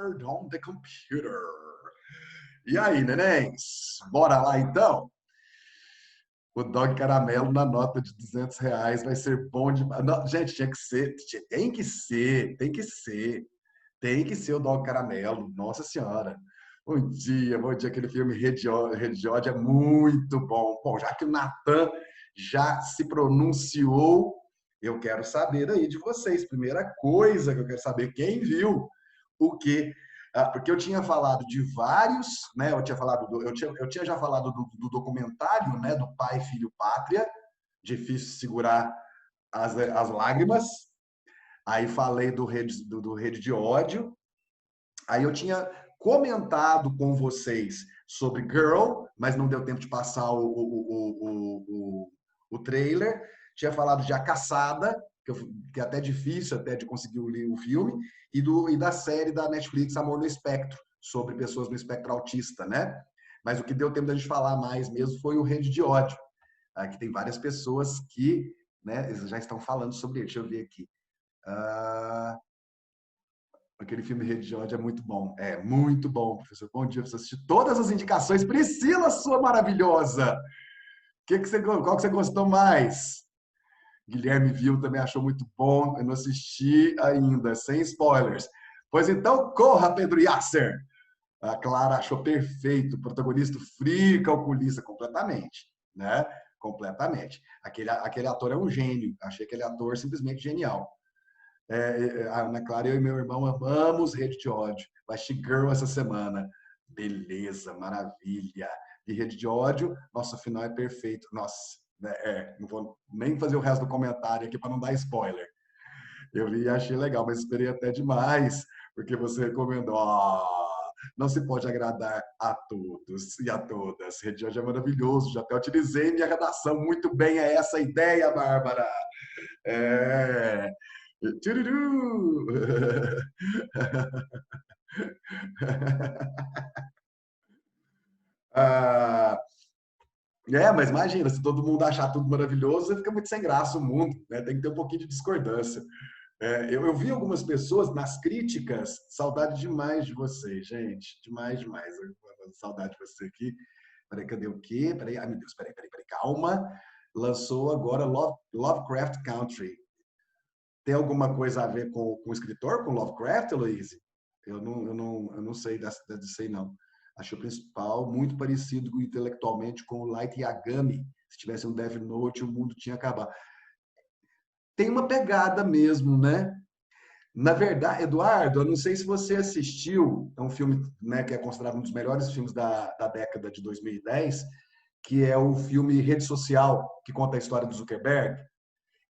Word on the Computer. E aí, nenéns? Bora lá, então? O Dog Caramelo na nota de R$ 200 vai ser bom demais. Não, gente, tinha que ser, tem que ser, tem que ser. Tem que ser o Dog Caramelo, nossa senhora. Bom dia, aquele filme Rede de Ódio é muito bom. Bom, já que o Natan já se pronunciou, eu quero saber aí de vocês. Primeira coisa que eu quero saber, quem viu o que? Porque eu tinha falado de vários, né? Eu tinha já falado do documentário, né? Do Pai, Filho, Pátria. Difícil segurar as lágrimas. Aí falei do Rede de Ódio. Aí eu tinha comentado com vocês sobre Girl, mas não deu tempo de passar o trailer. Tinha falado de A Caçada, que é até difícil até de conseguir o filme, e da série da Netflix Amor no Espectro, sobre pessoas no espectro autista, né? Mas o que deu tempo da gente falar mais mesmo foi o Rede de Ódio, que tem várias pessoas que, né, já estão falando sobre ele. Deixa eu ver aqui. Aquele filme Rede de Ódio é muito bom. É muito bom, professor. Bom dia, você assistiu todas as indicações. Priscila, sua maravilhosa! Qual que você gostou mais? Guilherme viu, também achou muito bom. Eu não assisti ainda, sem spoilers. Pois então, corra, Pedro Yasser! A Clara achou perfeito. O protagonista frio, calculista, completamente. Né? Completamente. Aquele ator é um gênio. Achei aquele ator simplesmente genial. A Ana Clara, eu e meu irmão amamos Rede de Ódio. Vai assistir Girl essa semana. Beleza, maravilha. E Rede de Ódio, nosso final é perfeito. Nossa, não vou nem fazer o resto do comentário aqui para não dar spoiler. Eu vi e achei legal, mas esperei até demais, porque você recomendou. Não se pode agradar a todos e a todas. Rede de Ódio é maravilhoso. Já até utilizei minha redação muito bem. É essa a ideia, Bárbara. É. Tchururu! Ah, mas imagina, se todo mundo achar tudo maravilhoso, fica muito sem graça o mundo, né? Tem que ter um pouquinho de discordância. Eu vi algumas pessoas nas críticas, saudade demais de vocês, gente, demais, demais. Saudade de você aqui. Peraí, cadê o quê? Peraí, ai meu Deus, peraí, calma. Lançou agora Lovecraft Country. Tem alguma coisa a ver com o escritor, com Lovecraft, Heloise? Eu não sei disso aí, não. Acho o principal muito parecido intelectualmente com o Light Yagami. Se tivesse um Death Note, o mundo tinha acabado. Tem uma pegada mesmo, né? Na verdade, Eduardo, eu não sei se você assistiu, é um filme, né, que é considerado um dos melhores filmes da década de 2010, que é o filme Rede Social, que conta a história do Zuckerberg.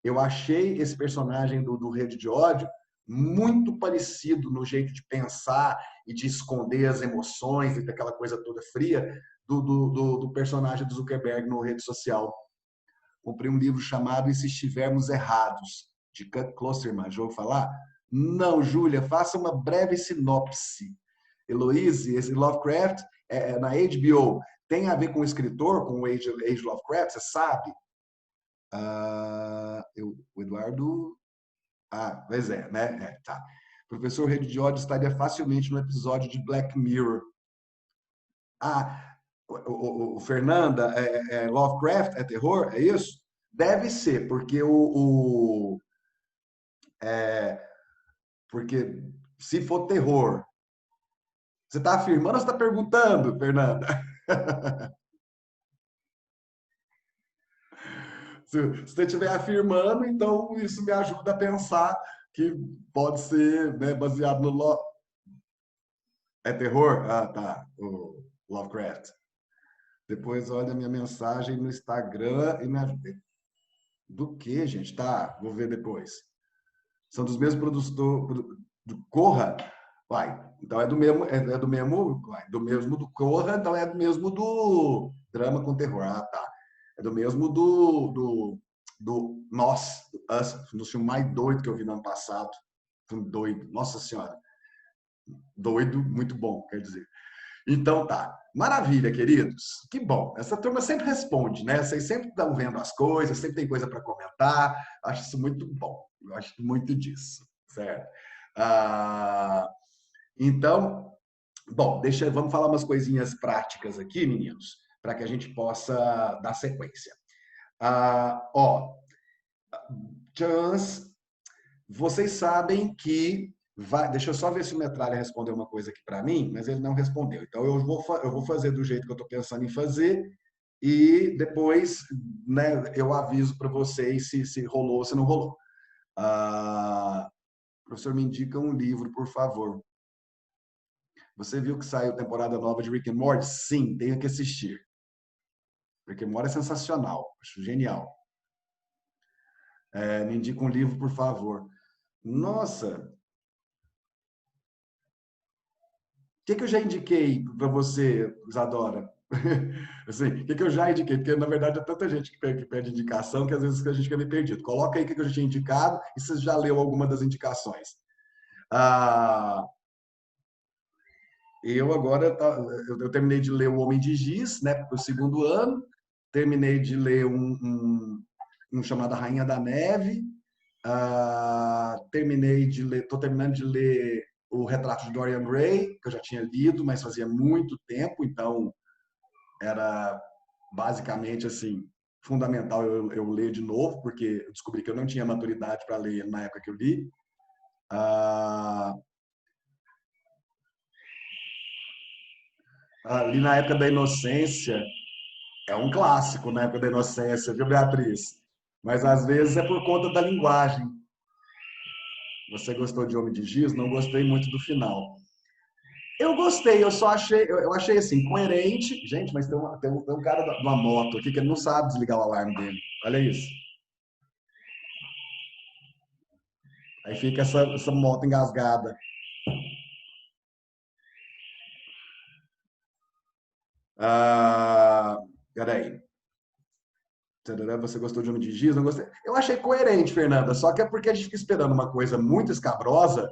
Eu achei esse personagem do Rede de Ódio muito parecido no jeito de pensar e de esconder as emoções e daquela coisa toda fria do personagem do Zuckerberg no Rede Social. Comprei um livro chamado E Se Estivermos Errados, de Kurt Klosterman. Já ouviu falar? Não, Júlia, faça uma breve sinopse. Heloise, esse Lovecraft, na HBO, tem a ver com o escritor, com o H. Lovecraft, você sabe? O Eduardo. Pois é, né? Tá. Professor Rede de Ódio estaria facilmente no episódio de Black Mirror. O Fernanda, Lovecraft é terror? É isso? Deve ser, porque se for terror, você está afirmando ou você está perguntando, Fernanda? Se você estiver afirmando, então isso me ajuda a pensar que pode ser, né, baseado no É terror? Tá. O Lovecraft. Depois olha a minha mensagem no Instagram e me ajuda. Do que, gente? Tá, vou ver depois. São dos mesmos produtores do Corra? Vai. Então é do mesmo, do mesmo, do mesmo do Corra, então é do mesmo do Drama com Terror. Tá. É do mesmo do Nós, do Us, um dos filmes mais doidos que eu vi no ano passado. Filme doido. Nossa Senhora. Doido, muito bom, quer dizer. Então tá. Maravilha, queridos. Que bom. Essa turma sempre responde, né? Vocês sempre estão vendo as coisas, sempre tem coisa para comentar. Acho isso muito bom. Eu acho muito disso, certo? Ah, Então, bom, vamos falar umas coisinhas práticas aqui, meninos, para que a gente possa dar sequência. Ó, Chance, vocês sabem que vai. Deixa eu só ver se o Metralha respondeu uma coisa aqui para mim, mas ele não respondeu. Então eu vou fazer do jeito que eu estou pensando em fazer e depois, né, eu aviso para vocês se rolou ou se não rolou. Professor, me indica um livro, por favor. Você viu que saiu temporada nova de Rick and Morty? Sim, tenho que assistir. Rick and Morty é sensacional, acho genial. Me indica um livro, por favor. Nossa, que eu já indiquei para você, Isadora? Assim, o que eu já indiquei? Porque, na verdade, é tanta gente que pede indicação que às vezes a gente fica meio perdido. Coloca aí o que eu já tinha indicado e você já leu alguma das indicações. Ah, eu agora eu terminei de ler O Homem de Giz, né, para o segundo ano. Terminei de ler um chamado A Rainha da Neve. Terminei de ler, estou terminando de ler O Retrato de Dorian Gray, que eu já tinha lido, mas fazia muito tempo, então era basicamente assim fundamental eu ler de novo, porque eu descobri que eu não tinha maturidade para ler na época que eu li. Ah, Ali na época da Inocência, é um clássico na época da Inocência, viu, Beatriz? Mas às vezes é por conta da linguagem. Você gostou de Homem de Giz? Não gostei muito do final. Eu gostei, eu só achei, eu achei assim, coerente. Gente, mas tem um cara de uma moto aqui que ele não sabe desligar o alarme dele. Olha isso. Aí fica essa moto engasgada. Ah, peraí. Você gostou de Homem de Giz? Não gostei. Eu achei coerente, Fernanda, só que é porque a gente fica esperando uma coisa muito escabrosa,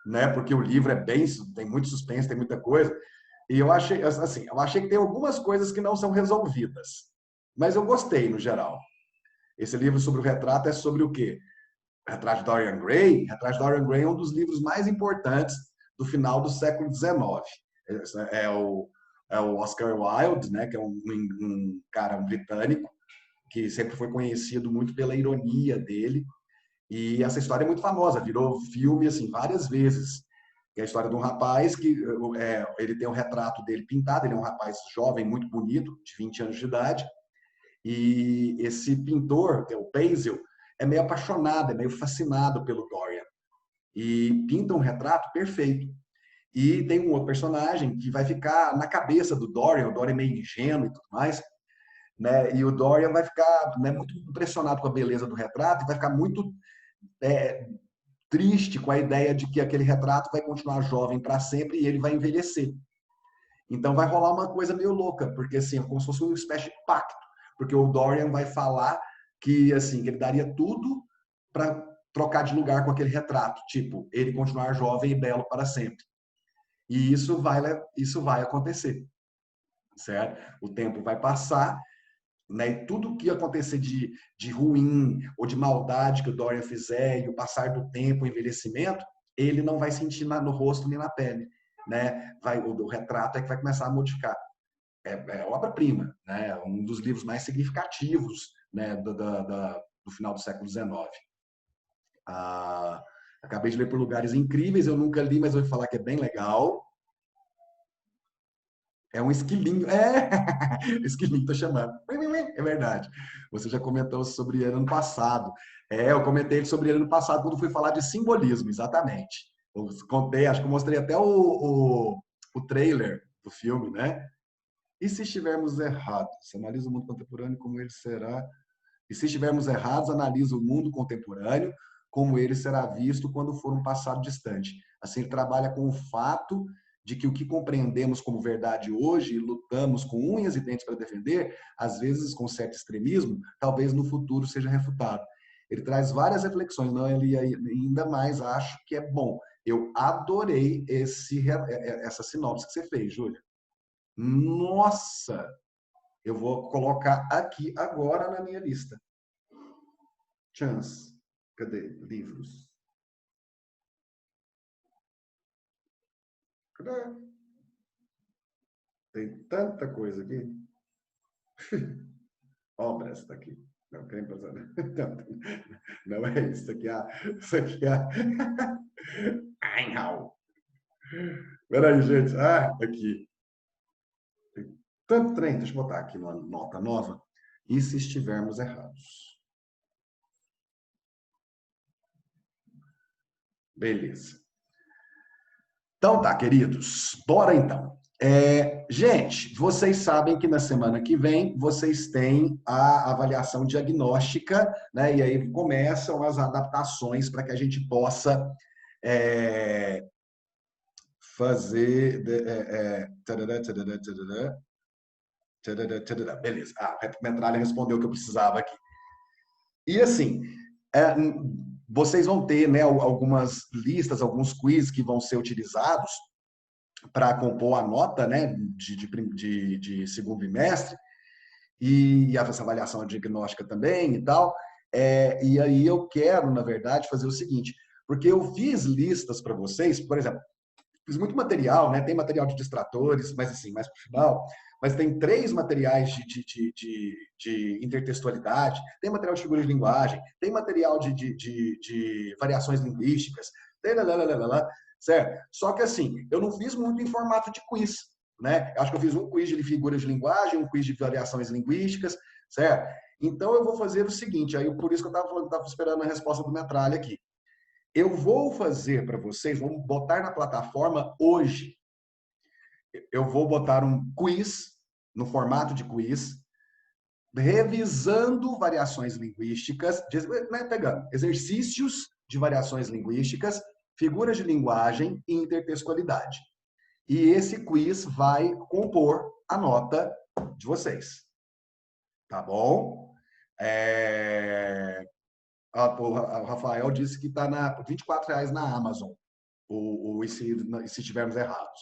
né? Porque o livro é bem, tem muito suspense, tem muita coisa. E eu achei, assim, eu achei que tem algumas coisas que não são resolvidas. Mas eu gostei, no geral. Esse livro sobre o retrato é sobre o quê? Retrato de Dorian Gray. Retrato de Dorian Gray é um dos livros mais importantes do final do século XIX. É o Oscar Wilde, né, que é um cara britânico, que sempre foi conhecido muito pela ironia dele. E essa história é muito famosa, virou filme assim várias vezes. É a história de um rapaz que ele tem um retrato dele pintado, ele é um rapaz jovem, muito bonito, de 20 anos de idade, e esse pintor, que é o Basil, é meio apaixonado, é meio fascinado pelo Dorian. E pinta um retrato perfeito. E tem um outro personagem que vai ficar na cabeça do Dorian, o Dorian é meio ingênuo e tudo mais, né? E o Dorian vai ficar, né, muito impressionado com a beleza do retrato e vai ficar muito é, triste com a ideia de que aquele retrato vai continuar jovem para sempre e ele vai envelhecer. Então vai rolar uma coisa meio louca, porque assim, é como se fosse uma espécie de pacto, porque o Dorian vai falar que assim, que ele daria tudo para trocar de lugar com aquele retrato, tipo, ele continuar jovem e belo para sempre. E isso vai acontecer, certo? O tempo vai passar, né? E tudo que acontecer de ruim ou de maldade que o Dorian fizer e o passar do tempo, o envelhecimento, ele não vai sentir no rosto nem na pele, né? O retrato é que vai começar a modificar. É obra-prima, né? Um dos livros mais significativos, né, do final do século XIX. Acabei de ler Por Lugares Incríveis, eu nunca li, mas ouvi falar que é bem legal. É um esquilinho. É! Esquilinho, tô chamando. É verdade. Você já comentou sobre ele ano passado. Eu comentei sobre ele ano passado quando fui falar de simbolismo, exatamente. Eu contei, acho que eu mostrei até o trailer do filme, né? E se estivermos errados? Você analisa o mundo contemporâneo como ele será. E se estivermos errados, analisa o mundo contemporâneo como ele será visto quando for um passado distante. Assim, ele trabalha com o fato de que o que compreendemos como verdade hoje e lutamos com unhas e dentes para defender, às vezes com certo extremismo, talvez no futuro seja refutado. Ele traz várias reflexões, não, ele ainda mais acho que é bom. Eu adorei essa sinopse que você fez, Júlia. Nossa, eu vou colocar aqui agora na minha lista. Chance. Cadê? Livros. Tem tanta coisa aqui. Obras está aqui. Não, creme para não é isso. Isso aqui é Einhau. Peraí, gente. Ah, aqui. Tem tanto trem. Deixa eu botar aqui uma nota nova. E se estivermos errados? Beleza. Então tá, queridos. Bora então. Gente, vocês sabem que na semana que vem vocês têm a avaliação diagnóstica, né? E aí começam as adaptações para que a gente possa fazer. Beleza. A Metralha respondeu o que eu precisava aqui. E assim, vocês vão ter, né, algumas listas, alguns quiz que vão ser utilizados para compor a nota, né, de segundo bimestre, e essa avaliação diagnóstica também e tal. E aí eu quero, na verdade, fazer o seguinte, porque eu fiz listas para vocês, por exemplo, fiz muito material, né? Tem material de distratores, mas assim, mais para o final, mas tem 3 materiais de intertextualidade, tem material de figura de linguagem, tem material de variações linguísticas, tem certo? Só que assim, eu não fiz muito em formato de quiz, né? Acho que eu fiz um quiz de figuras de linguagem, um quiz de variações linguísticas, certo? Então eu vou fazer o seguinte, aí por isso que eu estava falando, estava esperando a resposta do Metralha aqui. Eu vou fazer para vocês, vamos botar na plataforma hoje. Eu vou botar um quiz, no formato de quiz, revisando variações linguísticas, né, pegando exercícios de variações linguísticas, figuras de linguagem e intertextualidade. E esse quiz vai compor a nota de vocês. Tá bom? O Rafael disse que está por R$24 na Amazon, e se estivermos errados.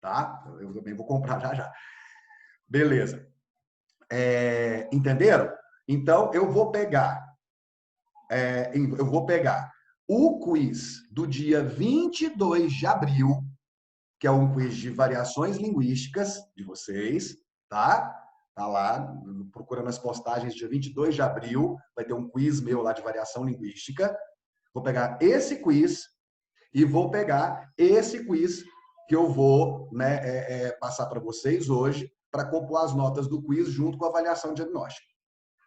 Tá? Eu também vou comprar já já. Beleza. Entenderam? Então, eu vou pegar o quiz do dia 22 de abril, que é um quiz de variações linguísticas de vocês, tá? Tá lá, procurando as postagens, dia 22 de abril, vai ter um quiz meu lá de variação linguística. Vou pegar esse quiz e vou pegar esse quiz que eu vou, né, passar para vocês hoje, para compor as notas do quiz junto com a avaliação diagnóstica.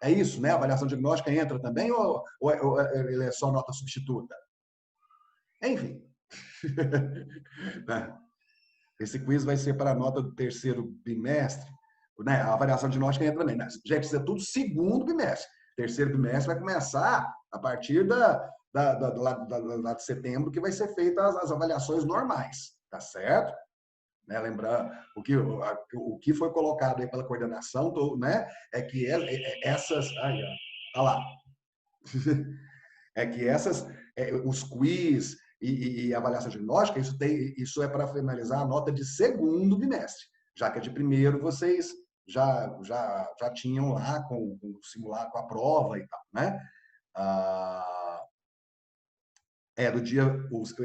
É isso, né? A avaliação diagnóstica entra também ou ele é só nota substituta? Enfim. Esse quiz vai ser para a nota do terceiro bimestre, né? A avaliação diagnóstica entra também. Né? Gente, isso é tudo segundo bimestre. Terceiro bimestre vai começar a partir lá de setembro, que vai ser feitas as avaliações normais, tá certo? Né? Lembrando, o que foi colocado aí pela coordenação, né? É que essas... Aí, ó, olha lá. É que os quiz e avaliação diagnóstica, isso é para finalizar a nota de segundo bimestre, já que a de primeiro vocês já tinham lá com o simulado, com a prova e tal, né?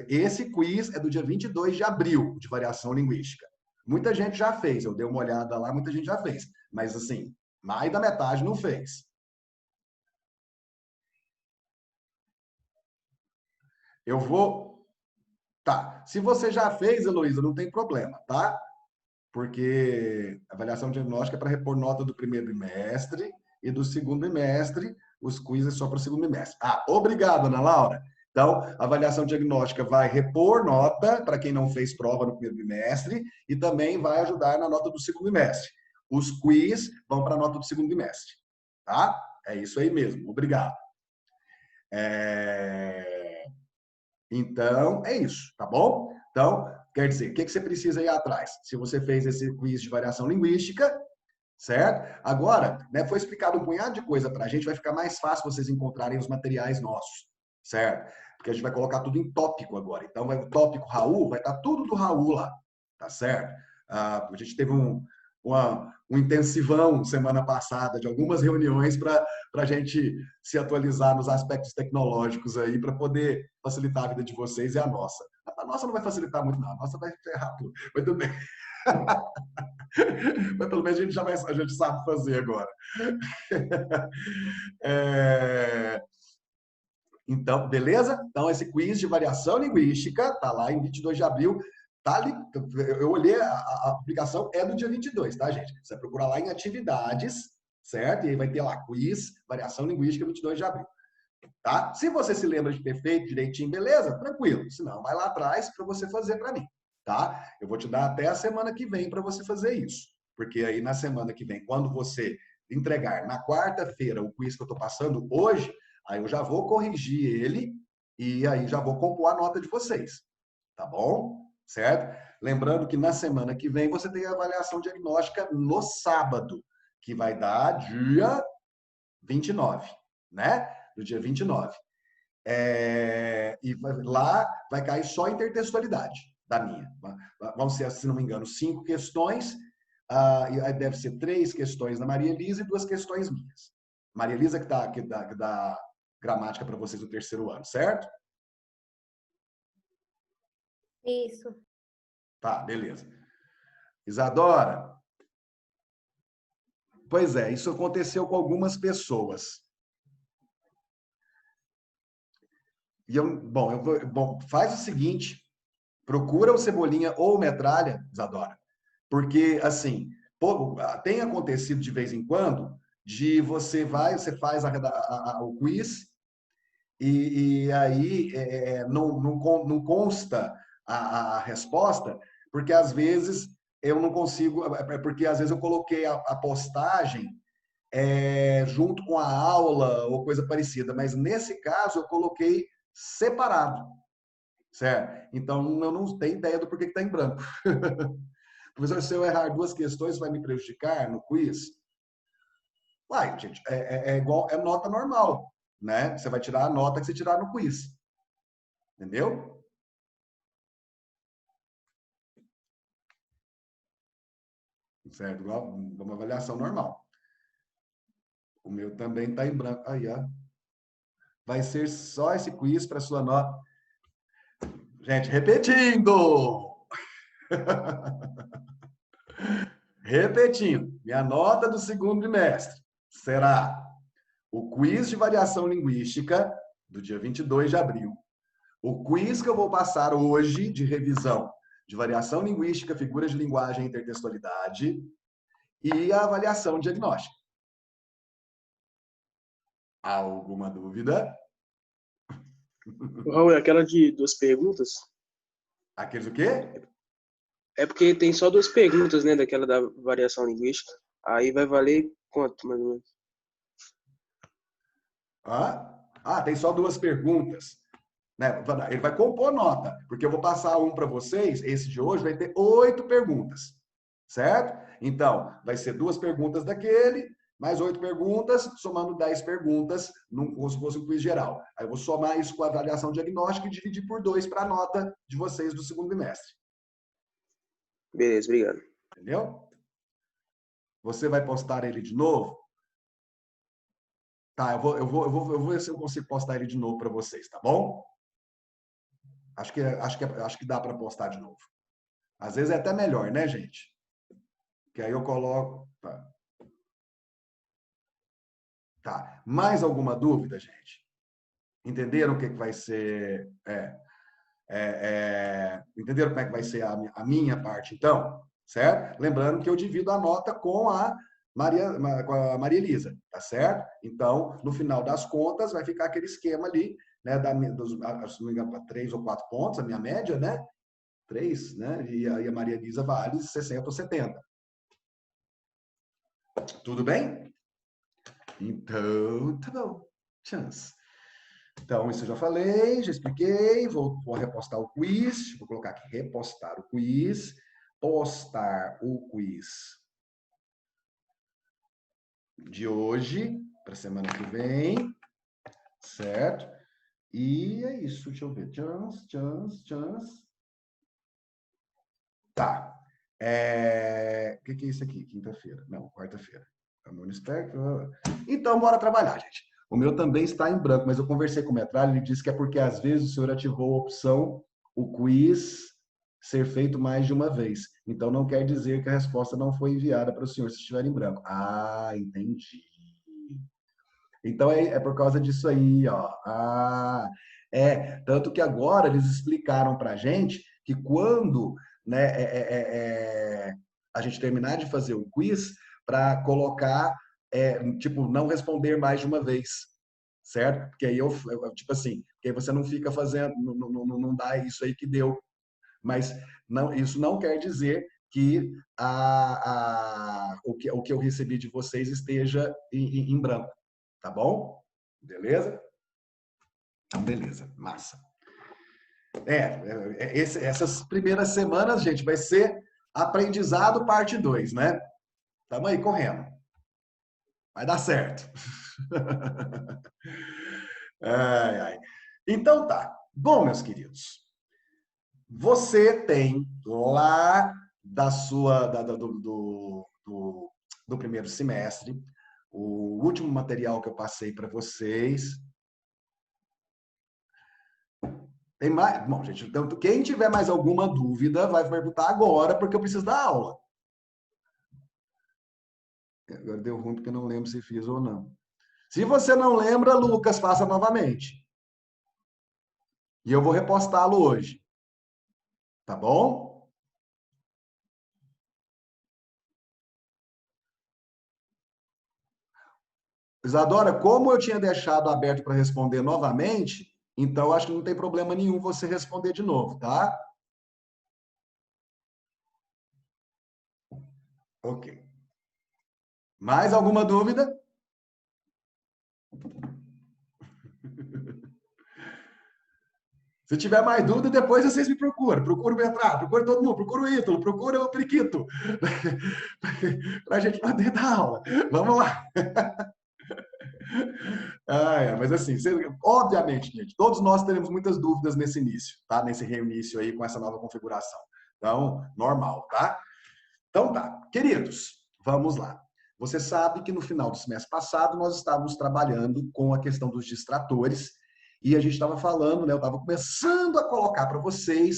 Esse quiz é do dia 22 de abril, de variação linguística. Muita gente já fez, eu dei uma olhada lá, muita gente já fez. Mas, assim, mais da metade não fez. Eu vou... Tá. Se você já fez, Heloísa, não tem problema, tá? Porque a avaliação diagnóstica é para repor nota do primeiro bimestre e do segundo bimestre. Os quizzes só para o segundo bimestre. Obrigado, Ana Laura. Então, a avaliação diagnóstica vai repor nota para quem não fez prova no primeiro bimestre e também vai ajudar na nota do segundo bimestre. Os quiz vão para a nota do segundo bimestre. Tá? É isso aí mesmo. Obrigado. Então, é isso, tá bom? Então, quer dizer, o que você precisa ir atrás? Se você fez esse quiz de variação linguística, certo? Agora, né, foi explicado um punhado de coisa para a gente, vai ficar mais fácil vocês encontrarem os materiais nossos, certo? Porque a gente vai colocar tudo em tópico agora. Então, o tópico Raul, vai estar tudo do Raul lá, tá certo? A gente teve um intensivão semana passada de algumas reuniões para a gente se atualizar nos aspectos tecnológicos aí, para poder facilitar a vida de vocês e a nossa. A nossa não vai facilitar muito, não. A nossa vai ferrar tudo. Mas tudo bem. Mas pelo menos a gente sabe fazer agora. É, então, beleza? Então, esse quiz de variação linguística tá lá em 22 de abril. Tá ali, eu olhei, a aplicação é do dia 22, tá, gente? Você vai procurar lá em atividades, certo? E aí vai ter lá quiz, variação linguística, 22 de abril. Tá? Se você se lembra de ter feito direitinho, beleza? Tranquilo. Se não, vai lá atrás para você fazer para mim, tá? Eu vou te dar até a semana que vem para você fazer isso. Porque aí na semana que vem, quando você entregar na quarta-feira o quiz que eu estou passando hoje, aí eu já vou corrigir ele e aí já vou compor a nota de vocês. Tá bom? Certo? Lembrando que na semana que vem você tem a avaliação diagnóstica no sábado, que vai dar dia 29, né? Do dia 29. E lá vai cair só intertextualidade da minha. Vão ser, se não me engano, 5 questões. E aí deve ser 3 questões da Maria Elisa e 2 questões minhas. Maria Elisa que dá gramática para vocês no terceiro ano, certo? Isso. Tá, beleza. Isadora. Pois é, isso aconteceu com algumas pessoas. Bom, faz o seguinte, procura o Cebolinha ou o Metralha, Isadora, porque, assim, tem acontecido de vez em quando de você faz o quiz e aí não consta a resposta, porque às vezes eu não consigo, porque às vezes eu coloquei a postagem junto com a aula ou coisa parecida, mas nesse caso eu coloquei separado, certo? Então eu não tenho ideia do porquê que está em branco. Professor, se eu errar 2 questões, vai me prejudicar no quiz? Uai, gente, é igual, é nota normal, né? Você vai tirar a nota que você tirar no quiz. Entendeu? Certo? Igual uma avaliação normal. O meu também está em branco. Aí, ó. Vai ser só esse quiz para sua nota. Gente, repetindo! Repetindo, minha nota do segundo trimestre será o quiz de variação linguística do dia 22 de abril. O quiz que eu vou passar hoje de revisão de variação linguística, figuras de linguagem e intertextualidade e a avaliação diagnóstica. Alguma dúvida? Raul, é aquela de 2 perguntas? Aqueles o quê? É porque tem só 2 perguntas, né, daquela da variação linguística. Aí vai valer quanto, mais ou menos? Tem só 2 perguntas. Né? Ele vai compor nota, porque eu vou passar um para vocês, esse de hoje vai ter 8 perguntas, certo? Então, vai ser 2 perguntas daquele, mais 8 perguntas, somando 10 perguntas, como se fosse um quiz geral. Aí eu vou somar isso com a avaliação diagnóstica e dividir por 2 para a nota de vocês do segundo bimestre. Beleza, obrigado. Entendeu? Você vai postar ele de novo? Tá, eu vou ver se eu consigo postar ele de novo para vocês, tá bom? Acho que dá para postar de novo. Às vezes é até melhor, né, gente? Que aí eu coloco. Tá. Mais alguma dúvida, gente? Entenderam o que vai ser? Entenderam como é que vai ser a minha parte, então? Certo? Lembrando que eu divido a nota com a Maria Elisa, tá certo? Então, no final das contas, vai ficar aquele esquema ali, né? Se não me engano, 3 ou 4 pontos, a minha média, né? 3, né? E aí a Maria Elisa vale 60 ou 70. Tudo bem? Então, tá bom. Chance. Então, isso eu já falei, já expliquei. Vou repostar o quiz. Vou colocar aqui, repostar o quiz. Postar o quiz de hoje para a semana que vem. Certo? E é isso. Deixa eu ver. Chance. Tá. O que é isso aqui? Quinta-feira. Não, quarta-feira. Então, bora trabalhar, gente. O meu também está em branco, mas eu conversei com o Metralha, ele disse que é porque às vezes o senhor ativou a opção o quiz ser feito mais de uma vez. Então, não quer dizer que a resposta não foi enviada para o senhor se estiver em branco. Ah, entendi. Então, é por causa disso aí, ó. Ah, tanto que agora eles explicaram para a gente que quando, né, a gente terminar de fazer o quiz, para colocar, tipo, não responder mais de uma vez, certo? Porque aí tipo assim, porque aí você não fica fazendo, não dá isso aí que deu. Mas não, isso não quer dizer que o que eu recebi de vocês esteja em branco, tá bom? Beleza? Então, beleza, massa. Essas primeiras semanas, gente, vai ser aprendizado parte 2, né? Tamo aí correndo. Vai dar certo. Ai, ai. Então tá. Bom, meus queridos, você tem lá da sua do primeiro semestre o último material que eu passei para vocês. Tem mais? Bom, gente, então quem tiver mais alguma dúvida vai perguntar agora, porque eu preciso dar aula. Agora deu ruim porque eu não lembro se fiz ou não. Se você não lembra, Lucas, faça novamente. E eu vou repostá-lo hoje. Tá bom? Isadora, como eu tinha deixado aberto para responder novamente, então acho que não tem problema nenhum você responder de novo, tá? Ok. Mais alguma dúvida? Se tiver mais dúvida, depois vocês me procuram. Procura o Bertrand, procura todo mundo, procura o Ítalo, procura o Periquito. Para a gente poder dar aula. Vamos lá. Mas assim, obviamente, gente, todos nós teremos muitas dúvidas nesse início, tá? Nesse reinício aí com essa nova configuração. Então, normal, tá? Então tá. Queridos, vamos lá. Você sabe que no final do semestre passado nós estávamos trabalhando com a questão dos distratores e a gente estava falando, né? Eu estava começando a colocar para vocês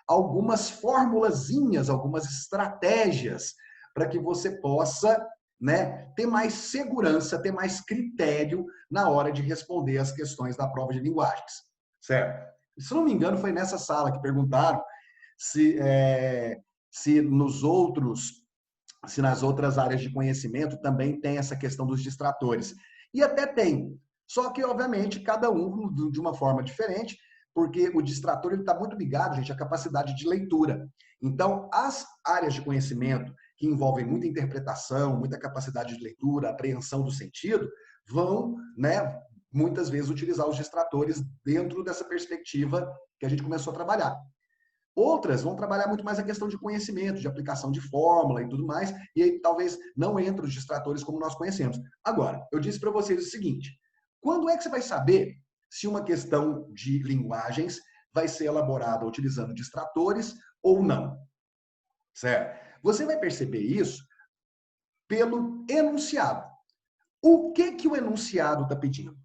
algumas formulazinhas, algumas estratégias para que você possa, né, ter mais segurança, ter mais critério na hora de responder as questões da prova de linguagens, certo? Se não me engano, foi nessa sala que perguntaram se nos outros, se nas outras áreas de conhecimento também tem essa questão dos distratores. E até tem, só que, obviamente, cada um de uma forma diferente, porque o distrator está muito ligado, gente, à capacidade de leitura. Então, as áreas de conhecimento que envolvem muita interpretação, muita capacidade de leitura, apreensão do sentido, vão, né, muitas vezes utilizar os distratores dentro dessa perspectiva que a gente começou a trabalhar. Outras vão trabalhar muito mais a questão de conhecimento, de aplicação de fórmula e tudo mais, e aí talvez não entre os distratores como nós conhecemos. Agora, eu disse para vocês o seguinte, quando é que você vai saber se uma questão de linguagens vai ser elaborada utilizando distratores ou não? Certo? Você vai perceber isso pelo enunciado. O que o enunciado está pedindo?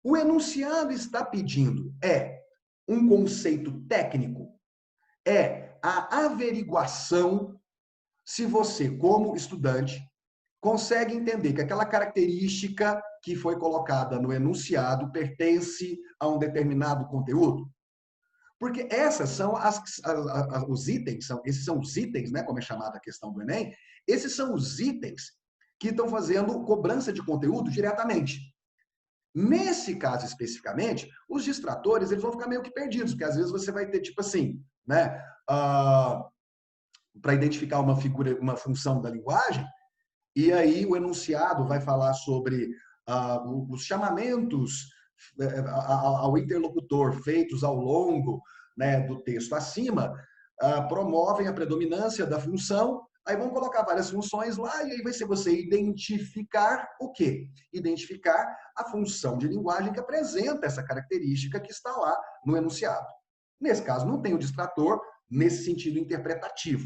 O enunciado está pedindo um conceito técnico, a averiguação se você, como estudante, consegue entender que aquela característica que foi colocada no enunciado pertence a um determinado conteúdo. Porque essas são os itens, esses são os itens, né, como é chamada a questão do Enem, esses são os itens que estão fazendo cobrança de conteúdo diretamente. Nesse caso especificamente, os distratores eles vão ficar meio que perdidos, porque às vezes você vai ter tipo assim, né, para identificar uma figura, uma função da linguagem, e aí o enunciado vai falar sobre os chamamentos ao interlocutor feitos ao longo, né, do texto acima, promovem a predominância da função. Aí vão colocar várias funções lá e aí vai ser você identificar o quê? Identificar a função de linguagem que apresenta essa característica que está lá no enunciado. Nesse caso, não tem o distrator nesse sentido interpretativo.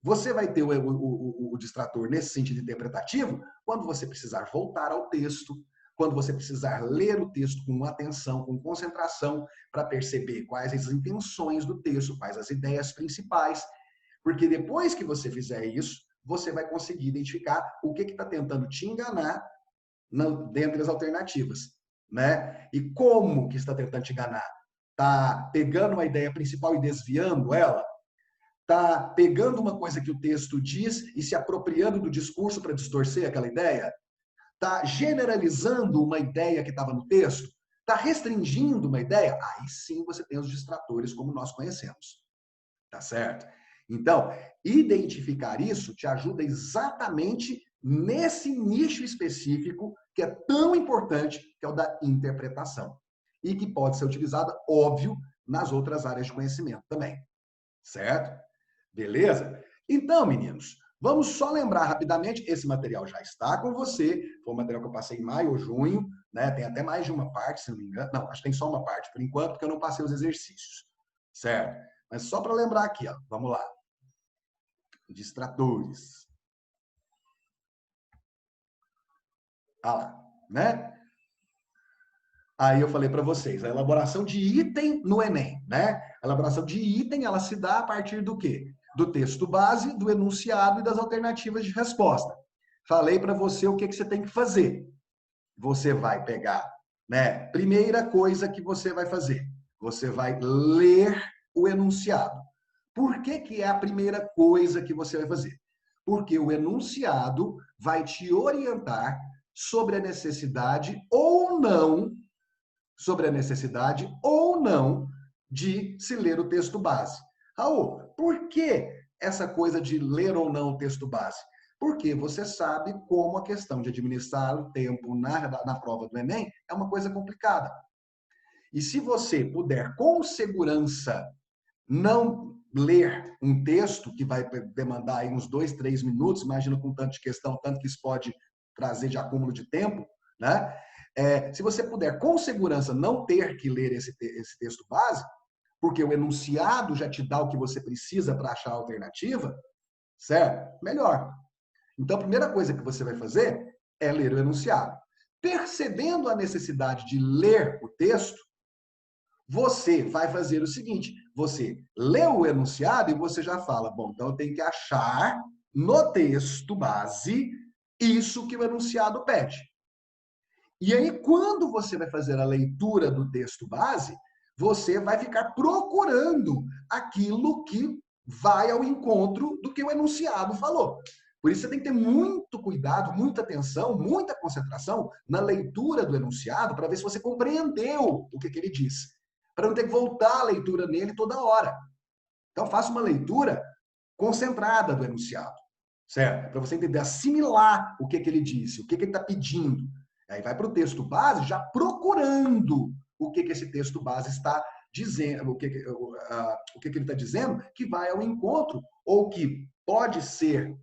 Você vai ter o distrator nesse sentido interpretativo quando você precisar voltar ao texto, quando você precisar ler o texto com atenção, com concentração, para perceber quais as intenções do texto, quais as ideias principais. Porque depois que você fizer isso, você vai conseguir identificar o que está tentando te enganar dentre as alternativas, né? E como que está tentando te enganar? Está pegando uma ideia principal e desviando ela? Está pegando uma coisa que o texto diz e se apropriando do discurso para distorcer aquela ideia? Está generalizando uma ideia que estava no texto? Está restringindo uma ideia? Aí sim você tem os distratores como nós conhecemos. Tá certo? Então, identificar isso te ajuda exatamente nesse nicho específico que é tão importante, que é o da interpretação. E que pode ser utilizada, óbvio, nas outras áreas de conhecimento também. Certo? Beleza? Então, meninos, vamos só lembrar rapidamente, esse material já está com você, foi um material que eu passei em maio ou junho, né? Tem até mais de uma parte, se não me engano. Não, acho que tem só uma parte, por enquanto, porque eu não passei os exercícios. Certo? Mas só para lembrar aqui, ó, vamos lá. Distratores. Ah lá, né? Aí eu falei para vocês, a elaboração de item no Enem, né? A elaboração de item, ela se dá a partir do quê? Do texto base, do enunciado e das alternativas de resposta. Falei para você o que você tem que fazer. Você vai pegar, né? Primeira coisa que você vai fazer, você vai ler o enunciado. Por que é a primeira coisa que você vai fazer? Porque o enunciado vai te orientar sobre a necessidade ou não de se ler o texto base. Raul, por que essa coisa de ler ou não o texto base? Porque você sabe como a questão de administrar o tempo na prova do Enem é uma coisa complicada. E se você puder, com segurança, não ler um texto que vai demandar aí uns 2, 3 minutos, imagina com tanto de questão, tanto que isso pode trazer de acúmulo de tempo, né? Se você puder, com segurança, não ter que ler esse texto base, porque o enunciado já te dá o que você precisa para achar a alternativa, certo? Melhor. Então, a primeira coisa que você vai fazer é ler o enunciado. Percebendo a necessidade de ler o texto, você vai fazer o seguinte, você lê o enunciado e você já fala, bom, então eu tenho que achar no texto base isso que o enunciado pede. E aí, quando você vai fazer a leitura do texto base, você vai ficar procurando aquilo que vai ao encontro do que o enunciado falou. Por isso, você tem que ter muito cuidado, muita atenção, muita concentração na leitura do enunciado para ver se você compreendeu o que ele disse. Para não ter que voltar a leitura nele toda hora. Então, faça uma leitura concentrada do enunciado, certo? Para você entender, assimilar o que ele disse, o que ele está pedindo. Aí vai para o texto base já procurando o que esse texto base está dizendo, o que ele está dizendo, que vai ao encontro, ou que pode ser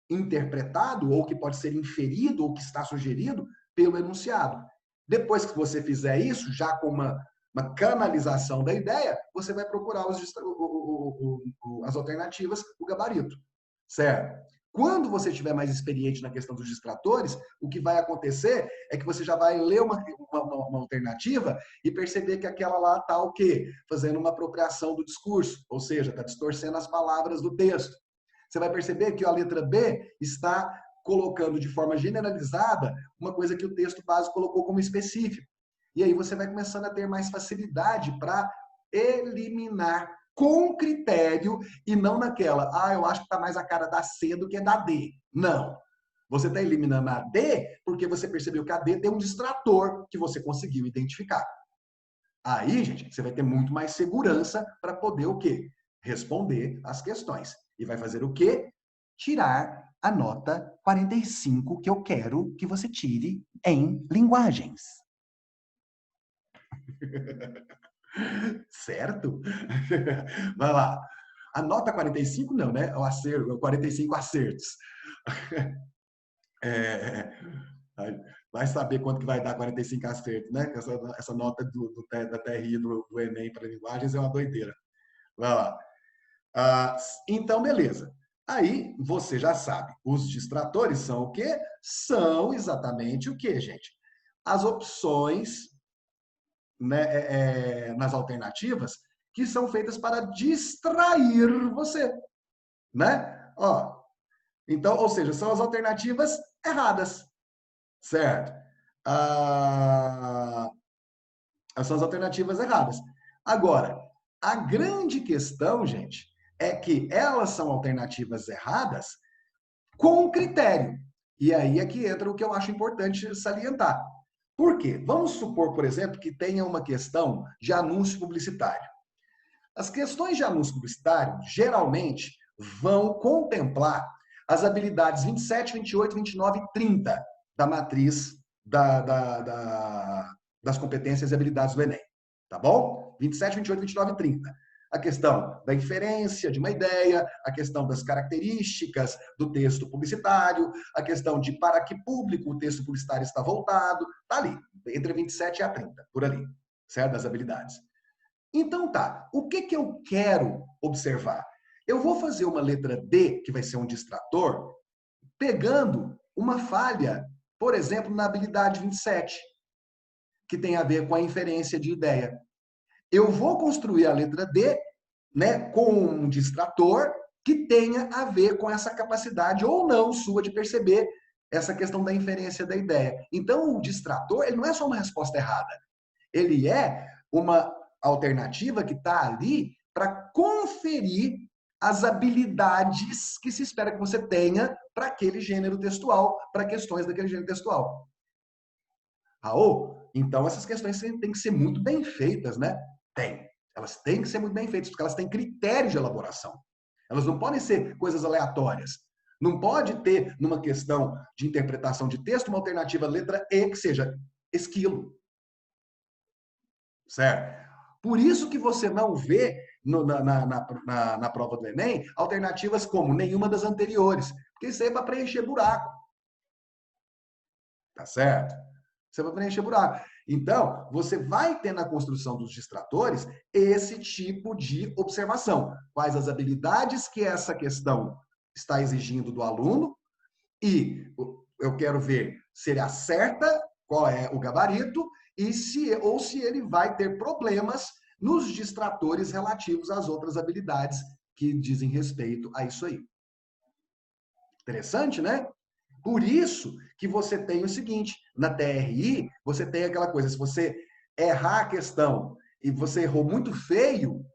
interpretado, ou que pode ser inferido, ou que está sugerido pelo enunciado. Depois que você fizer isso, já com uma canalização da ideia, você vai procurar as alternativas, o gabarito, certo? Quando você estiver mais experiente na questão dos distratores, o que vai acontecer é que você já vai ler uma alternativa e perceber que aquela lá está o quê? Fazendo uma apropriação do discurso, ou seja, está distorcendo as palavras do texto. Você vai perceber que a letra B está colocando de forma generalizada uma coisa que o texto base colocou como específico. E aí você vai começando a ter mais facilidade para eliminar com critério e não naquela, eu acho que está mais a cara da C do que da D. Não. Você está eliminando a D porque você percebeu que a D tem um distrator que você conseguiu identificar. Aí, gente, você vai ter muito mais segurança para poder o quê? Responder as questões. E vai fazer o quê? Tirar a nota 45 que eu quero que você tire em linguagens. Certo? Vai lá. A nota 45 não, né? O acerto, 45 acertos. Vai saber quanto que vai dar 45 acertos, né? Essa nota da TRI do Enem para linguagens é uma doideira. Vai lá. Então, beleza. Aí, você já sabe, os distratores são o quê? São exatamente o quê, gente? as opções, né, nas alternativas que são feitas para distrair você, né? Ó, então, ou seja, são as alternativas erradas, certo? Ah, são as alternativas erradas. Agora, a grande questão, gente, é que elas são alternativas erradas com critério. E aí é que entra o que eu acho importante salientar. Por quê? Vamos supor, por exemplo, que tenha uma questão de anúncio publicitário. As questões de anúncio publicitário, geralmente, vão contemplar as habilidades 27, 28, 29 e 30 da matriz das competências e habilidades do Enem. Tá bom? 27, 28, 29 e 30. A questão da inferência de uma ideia, a questão das características do texto publicitário, a questão de para que público o texto publicitário está voltado, tá ali, entre 27 e a 30, por ali, certo? Das habilidades. Então tá, o que eu quero observar? Eu vou fazer uma letra D, que vai ser um distrator, pegando uma falha, por exemplo, na habilidade 27, que tem a ver com a inferência de ideia. Eu vou construir a letra D, né, com um distrator que tenha a ver com essa capacidade ou não sua de perceber essa questão da inferência da ideia. Então, o distrator, ele não é só uma resposta errada. Ele é uma alternativa que está ali para conferir as habilidades que se espera que você tenha para aquele gênero textual, para questões daquele gênero textual. Raul, então essas questões têm que ser muito bem feitas, né? Tem. Elas têm que ser muito bem feitas, porque elas têm critério de elaboração. Elas não podem ser coisas aleatórias. Não pode ter, numa questão de interpretação de texto, uma alternativa letra E que seja esquilo. Certo? Por isso que você não vê na prova do Enem alternativas como nenhuma das anteriores. Porque isso aí é para preencher buraco. Tá certo? Você vai preencher buraco. Então, você vai ter na construção dos distratores esse tipo de observação. Quais as habilidades que essa questão está exigindo do aluno e eu quero ver se ele acerta qual é o gabarito e se ele vai ter problemas nos distratores relativos às outras habilidades que dizem respeito a isso aí. Interessante, né? Por isso que você tem o seguinte, na TRI, você tem aquela coisa, se você errar a questão e você errou muito feio,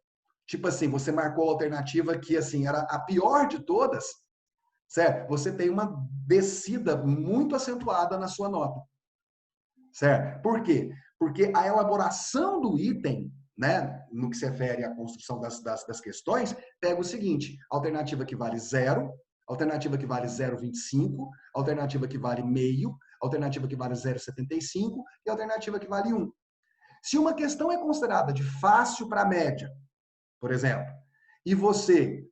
tipo assim, você marcou a alternativa que assim era a pior de todas, certo? Você tem uma descida muito acentuada na sua nota, certo? Por quê? Porque a elaboração do item, né, no que se refere à construção das questões, pega o seguinte, alternativa que vale 0, alternativa que vale 0,25, alternativa que vale meio, alternativa que vale 0,75 e alternativa que vale 1. Se uma questão é considerada de fácil para média, por exemplo, e você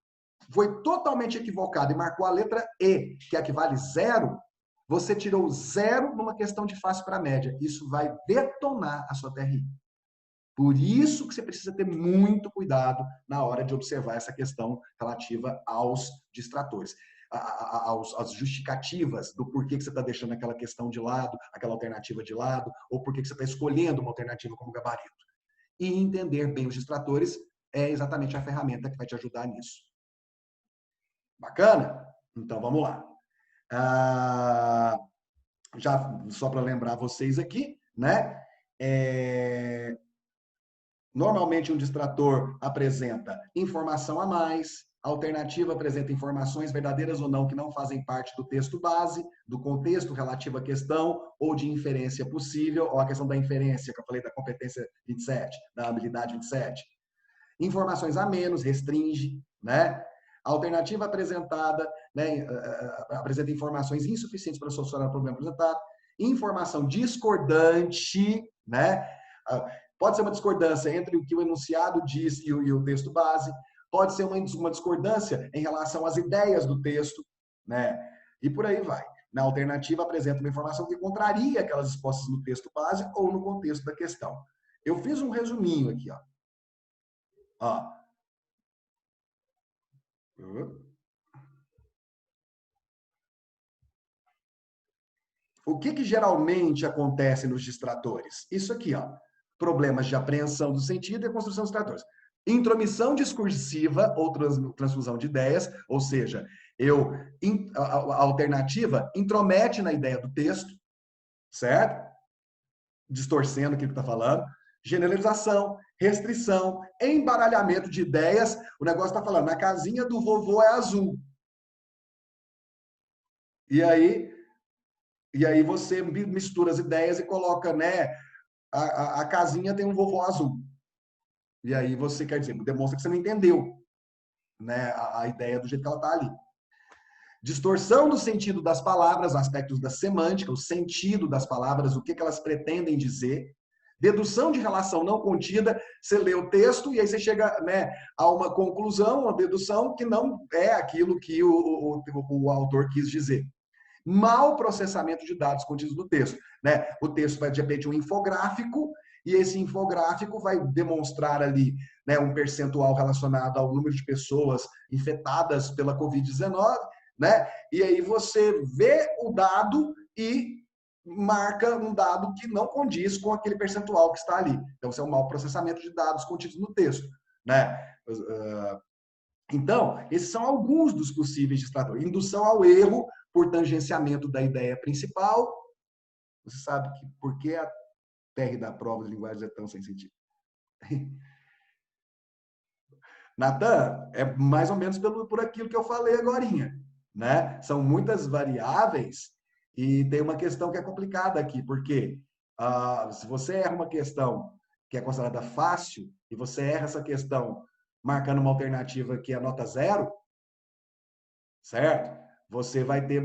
foi totalmente equivocado e marcou a letra E, que é a que vale 0, você tirou 0 numa questão de fácil para média. Isso vai detonar a sua TRI. Por isso que você precisa ter muito cuidado na hora de observar essa questão relativa aos distratores, às justificativas do porquê que você está deixando aquela questão de lado, aquela alternativa de lado, ou porquê que você está escolhendo uma alternativa como gabarito. E entender bem os distratores é exatamente a ferramenta que vai te ajudar nisso. Bacana? Então vamos lá. Já só para lembrar vocês aqui, né? Normalmente um distrator apresenta informação a mais, a alternativa apresenta informações verdadeiras ou não que não fazem parte do texto base, do contexto relativo à questão ou de inferência possível, ou a questão da inferência que eu falei da competência 27, da habilidade 27. Informações a menos, restringe, né? A alternativa apresentada, né, apresenta informações insuficientes para solucionar o problema apresentado. Informação discordante, né? Pode ser uma discordância entre o que o enunciado diz e o texto base. Pode ser uma discordância em relação às ideias do texto, né? E por aí vai. Na alternativa, apresenta uma informação que contraria aquelas expostas no texto base ou no contexto da questão. Eu fiz um resuminho aqui, ó. Ó. O que geralmente acontece nos distratores? Isso aqui, ó. Problemas de apreensão do sentido e construção dos distratores. Intromissão discursiva ou transfusão de ideias, ou seja, a alternativa intromete na ideia do texto, certo? Distorcendo aquilo que está falando. Generalização, restrição, embaralhamento de ideias. O negócio está falando, na casinha do vovô é azul. E aí você mistura as ideias e coloca, né? A casinha tem um vovô azul. E aí você, quer dizer, demonstra que você não entendeu, né, a ideia do jeito que ela está ali. Distorção do sentido das palavras, aspectos da semântica, o sentido das palavras, o que elas pretendem dizer. Dedução de relação não contida, você lê o texto e aí você chega, né, a uma conclusão, uma dedução que não é aquilo que o autor quis dizer. Mau processamento de dados contidos no texto, né? O texto vai, de repente, um infográfico, e esse infográfico vai demonstrar ali, né, um percentual relacionado ao número de pessoas infectadas pela Covid-19, né? E aí você vê o dado e marca um dado que não condiz com aquele percentual que está ali. Então, isso é um mau processamento de dados contidos no texto, né? Então, esses são alguns dos possíveis distratores. Indução ao erro por tangenciamento da ideia principal. Você sabe que por que a TR da prova de linguagens é tão sem sentido? Natan, é mais ou menos por aquilo que eu falei agorinha, né? São muitas variáveis e tem uma questão que é complicada aqui, porque se você erra uma questão que é considerada fácil e você erra essa questão marcando uma alternativa que é nota 0, certo? Você vai ter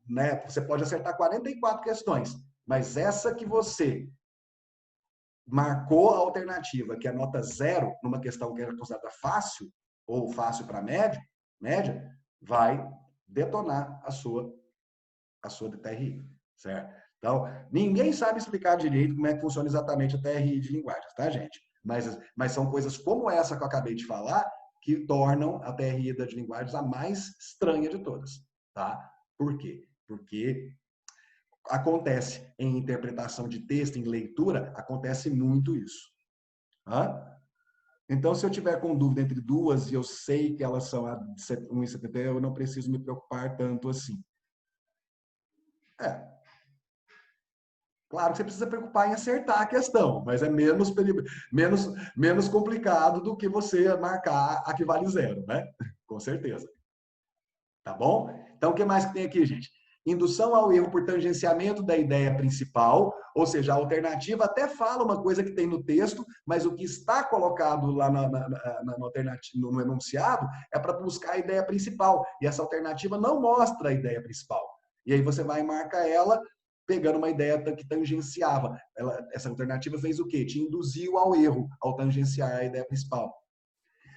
né? Você pode acertar 44 questões, mas essa que você marcou a alternativa, que é nota 0, numa questão que é considerada fácil, ou fácil para média, vai detonar a sua TRI, certo? Então, ninguém sabe explicar direito como é que funciona exatamente a TRI de linguagens, tá, gente? Mas são coisas como essa que eu acabei de falar que tornam a TRI de linguagens a mais estranha de todas, tá? Por quê? Porque acontece em interpretação de texto, em leitura, acontece muito isso. Então, se eu tiver com dúvida entre duas e eu sei que elas são a 1,70, eu não preciso me preocupar tanto assim. Claro que você precisa preocupar em acertar a questão, mas é menos complicado do que você marcar a que vale 0, né? Com certeza. Tá bom? Então, o que mais que tem aqui, gente? Indução ao erro por tangenciamento da ideia principal, ou seja, a alternativa até fala uma coisa que tem no texto, mas o que está colocado lá no enunciado é para buscar a ideia principal, e essa alternativa não mostra a ideia principal. E aí você vai e marca ela pegando uma ideia que tangenciava. Essa alternativa fez o quê? Te induziu ao erro, ao tangenciar a ideia principal.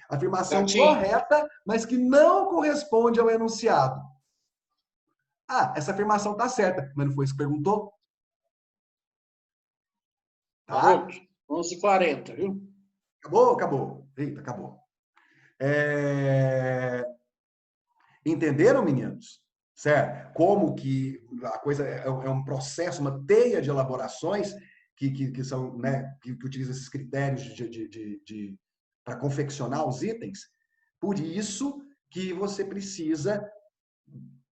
Afirmação correta, mas que não corresponde ao enunciado. Essa afirmação está certa, mas não foi isso que perguntou? Tá? 11h40, viu? Acabou. Eita, acabou. Entenderam, meninos? Certo? Como que a coisa é um processo, uma teia de elaborações que são, né, que utiliza esses critérios para confeccionar os itens. Por isso que você precisa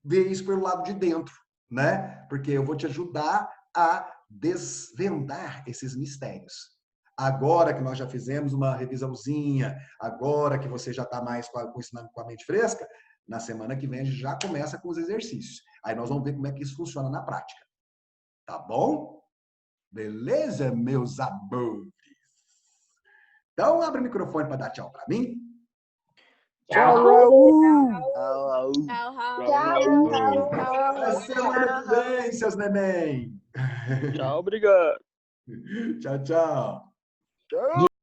ver isso pelo lado de dentro, né? Porque eu vou te ajudar a desvendar esses mistérios. Agora que nós já fizemos uma revisãozinha, agora que você já está mais com a mente fresca, na semana que vem a gente já começa com os exercícios. Aí nós vamos ver como é que isso funciona na prática. Tá bom? Beleza, meus amores? Então, abre o microfone para dar tchau para mim. Tchau, Raul! Até semana que vem, seus neném. Tchau, obrigado. Tchau, tchau. Tchau.